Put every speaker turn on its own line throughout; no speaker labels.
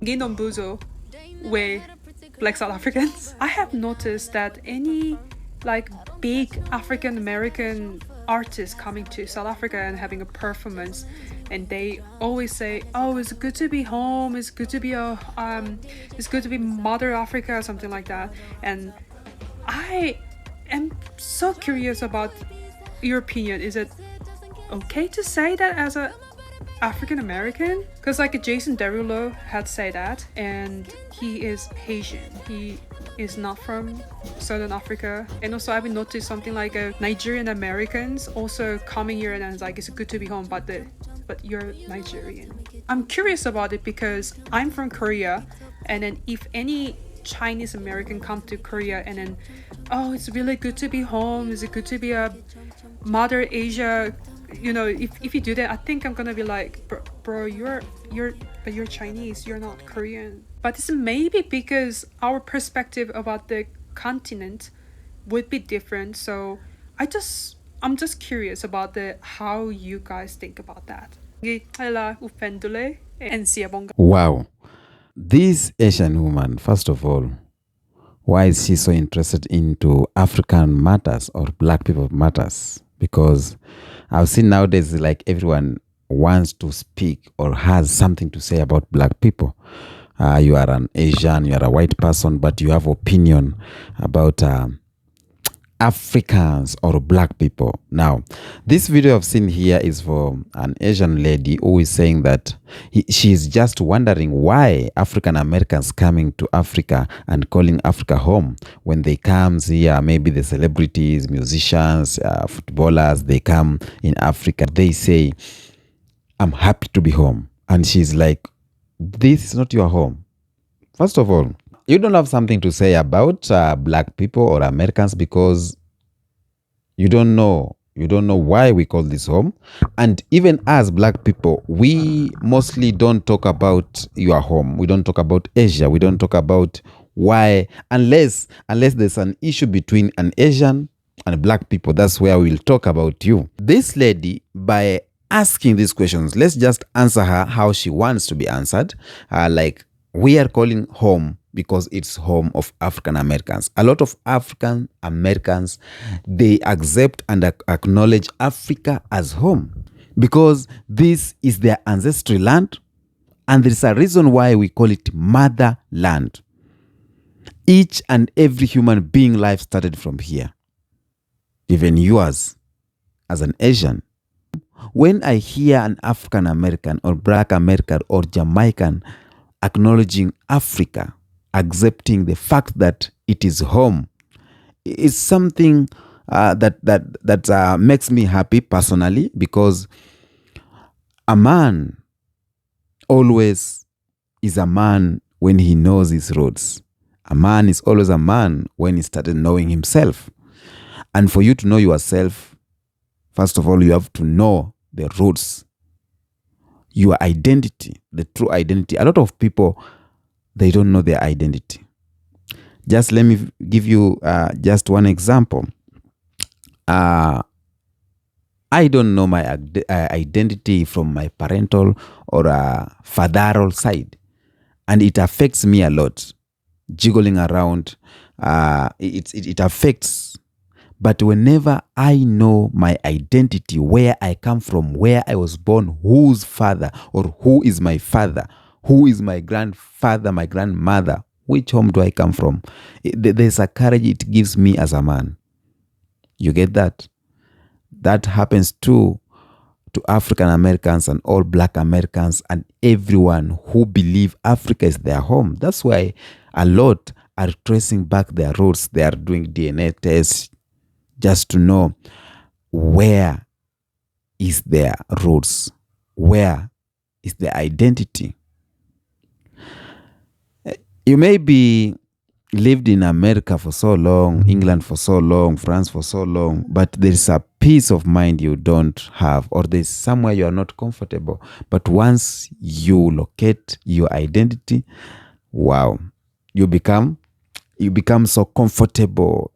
Ginombuzo with Black South Africans. I have noticed that any like big African American artists coming to South Africa and having a performance, and they always say, "Oh, it's good to be home. It's good to be it's good to be Mother Africa," or something like that. And I am so curious about your opinion. Is it okay to say that as a African American? Because like Jason Derulo had said that, and he is Haitian. He is not from Southern Africa. And also I've been noticed something like Nigerian Americans also coming here and it's like it's good to be home, but you're Nigerian. I'm curious about it because I'm from Korea, and then if any Chinese American come to Korea and then, oh, it's really good to be home. Is it good to be a Mother Asia? You know, if you do that, I think I'm gonna be like, bro, you're Chinese, you're not Korean. But it's maybe because our perspective about the continent would be different. So I'm just curious about the how you guys think about that.
Wow. This Asian woman, first of all, why is she so interested into African matters or black people matters? Because I've seen nowadays like everyone wants to speak or has something to say about black people. You are an Asian, you are a white person, but you have opinion about Africans or black people. Now, this video I've seen here is for an Asian lady who is saying that she's just wondering why African Americans coming to Africa and calling Africa home. When they come here, maybe the celebrities, musicians, footballers, they come in Africa, they say, I'm happy to be home. And she's like, this is not your home. First of all, you don't have something to say about black people or Americans because you don't know why we call this home. And even as black people, we mostly don't talk about your home. We don't talk about Asia. We don't talk about why, unless there's an issue between an Asian and black people. That's where we'll talk about you. This lady, by asking these questions, let's just answer her how she wants to be answered. Like, we are calling home because it's home of African Americans. A lot of African Americans, they accept and acknowledge Africa as home because this is their ancestral land, and there's a reason why we call it motherland. Each and every human being life started from here, even yours as an Asian. When I hear an African American or Black American or Jamaican acknowledging Africa, accepting the fact that it is home, is something that makes me happy personally, because a man always is a man when he knows his roots. A man is always a man when he started knowing himself. And for you to know yourself, first of all, you have to know the roots, your identity, the true identity. A lot of people, they don't know their identity. Just let me give you just one example. I don't know my identity from my parental or fatheral side, and it affects me a lot. Jiggling around, it affects. But whenever I know my identity, where I come from, where I was born, whose father or who is my father, who is my grandfather, my grandmother, which home do I come from, there's a courage it gives me as a man. You get that? That happens too to African Americans and all Black Americans and everyone who believe Africa is their home. That's why a lot are tracing back their roots. They are doing DNA tests just to know where is their roots, where is their identity. You may be lived in America for so long, England for so long, France for so long, but there is a peace of mind you don't have, or there's somewhere you are not comfortable. But once you locate your identity, wow, you become so comfortable,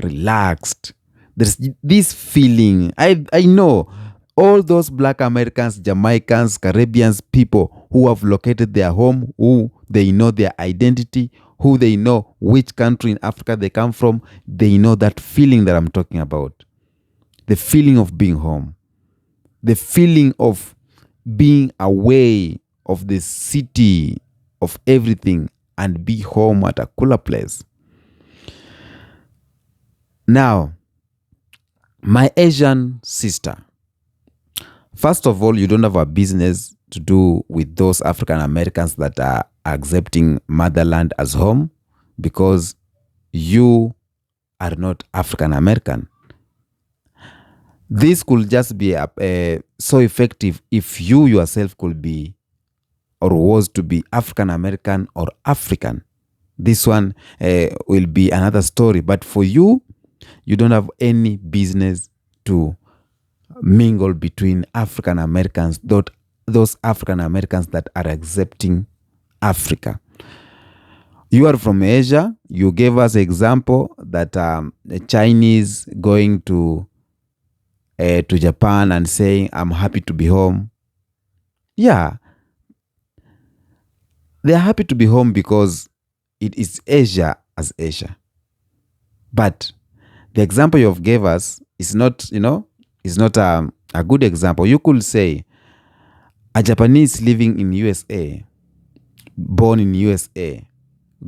relaxed. There's this feeling. I know all those Black Americans, Jamaicans, Caribbeans, people who have located their home, who They know their identity, who they know, which country in Africa they come from. They know that feeling that I'm talking about. The feeling of being home. The feeling of being away of the city, of everything, and be home at a cooler place. Now, my Asian sister, first of all, you don't have a business to do with those African Americans that are accepting motherland as home, because you are not African American. This could just be so effective if you yourself could be or was to be African American or African. This one will be another story. But for you, you don't have any business to mingle between African Americans, those African Americans that are accepting Africa. You are from Asia. You gave us an example that the Chinese going to Japan and saying, I'm happy to be home. Yeah. They're happy to be home because it is Asia as Asia. But the example you have gave us is not, is not a good example. You could say a Japanese living in USA, born in USA,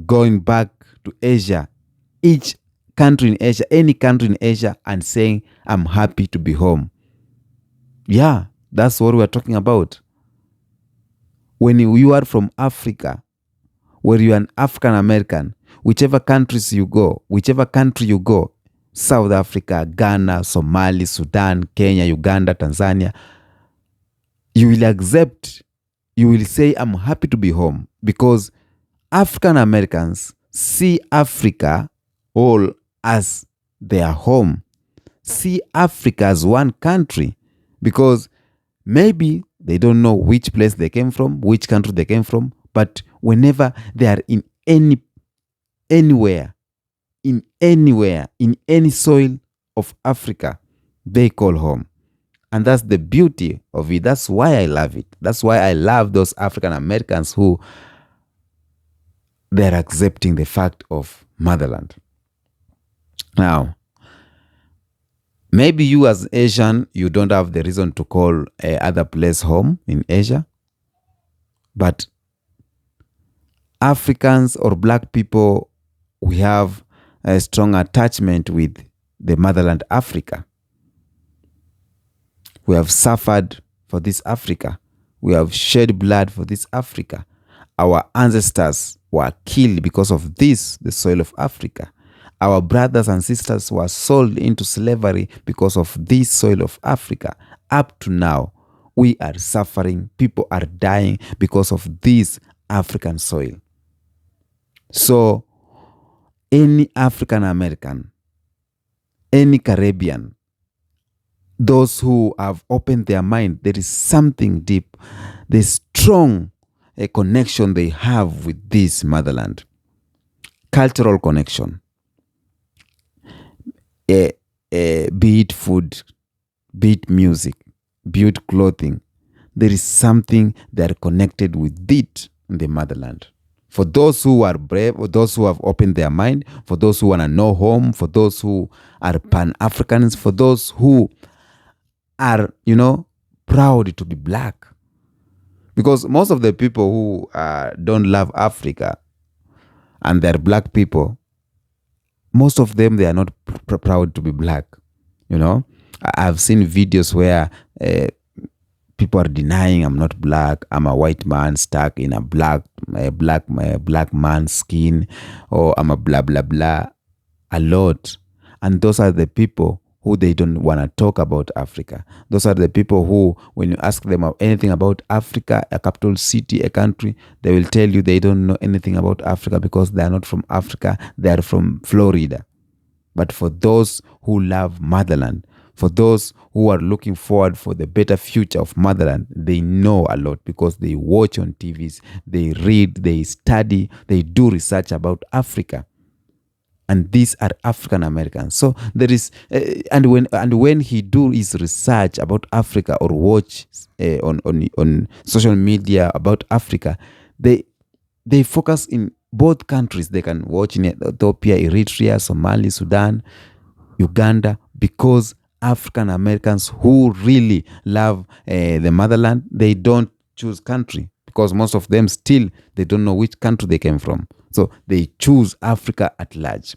going back to Asia, each country in Asia, any country in Asia, and saying, I'm happy to be home. Yeah, that's what we're talking about. When you are from Africa, where you are an African American, whichever country you go, South Africa, Ghana, Somali, Sudan, Kenya, Uganda, Tanzania, you will accept, you will say, I'm happy to be home, because African Americans see Africa all as their home, see Africa as one country, because maybe they don't know which place they came from, which country they came from, but whenever they are in anywhere, in any soil of Africa, they call home. And that's the beauty of it. That's why I love it. That's why I love those African Americans who they're accepting the fact of motherland. Now, maybe you as Asian, you don't have the reason to call other place home in Asia. But Africans or black people, we have a strong attachment with the motherland Africa. We have suffered for this Africa. We have shed blood for this Africa. Our ancestors were killed because of this, the soil of Africa. Our brothers and sisters were sold into slavery because of this soil of Africa. Up to now, we are suffering. People are dying because of this African soil. So, any African American, any Caribbean, those who have opened their mind, there is something deep, the strong connection they have with this motherland. Cultural connection. Be it food, be it music, be it clothing. There is something that are connected with it in the motherland. For those who are brave, for those who have opened their mind, for those who want to know home, for those who are Pan-Africans, for those who are, proud to be black. Because most of the people who don't love Africa and they're black people, most of them, they are not proud to be black. I've seen videos where people are denying, I'm not black, I'm a white man stuck in a black man's skin, or I'm a blah, blah, blah, a lot. And those are the people who they don't want to talk about Africa. Those are the people who, when you ask them anything about Africa, a capital city, a country, they will tell you they don't know anything about Africa because they are not from Africa, they are from Florida. But for those who love motherland, for those who are looking forward for the better future of motherland, they know a lot because they watch on TVs, they read, they study, they do research about Africa. And these are African Americans. So there is, and when he do his research about Africa or watch on social media about Africa, they focus in both countries. They can watch in Ethiopia, Eritrea, Somalia, Sudan, Uganda, because African Americans who really love the motherland, they don't choose country, because most of them still, they don't know which country they came from. So they choose Africa at large.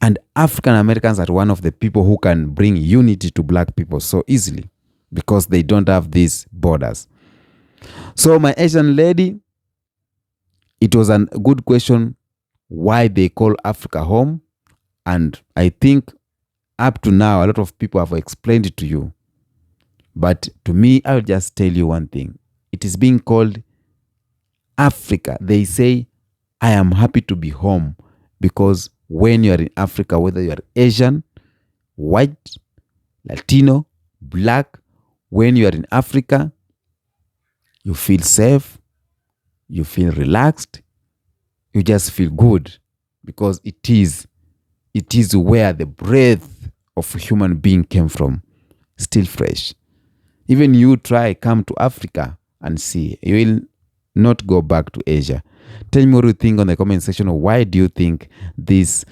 And African Americans are one of the people who can bring unity to black people so easily, because they don't have these borders. So my Asian lady, it was a good question why they call Africa home. And I think up to now, a lot of people have explained it to you. But to me, I'll just tell you one thing. It is being called Africa. They say, I am happy to be home, because when you are in Africa, whether you are Asian, white, Latino, black, when you are in Africa, you feel safe, you feel relaxed, you just feel good, because it is where the breath of a human being came from, still fresh. Even you come to Africa and see, you will not go back to Asia. Tell me what you think on the comment section. Why do you think this,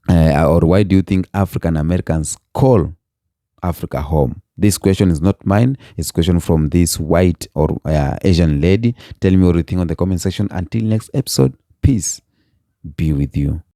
or why do you think African Americans call Africa home? This question is not mine. It's a question from this white or Asian lady. Tell me what you think on the comment section. Until next episode, peace be with you.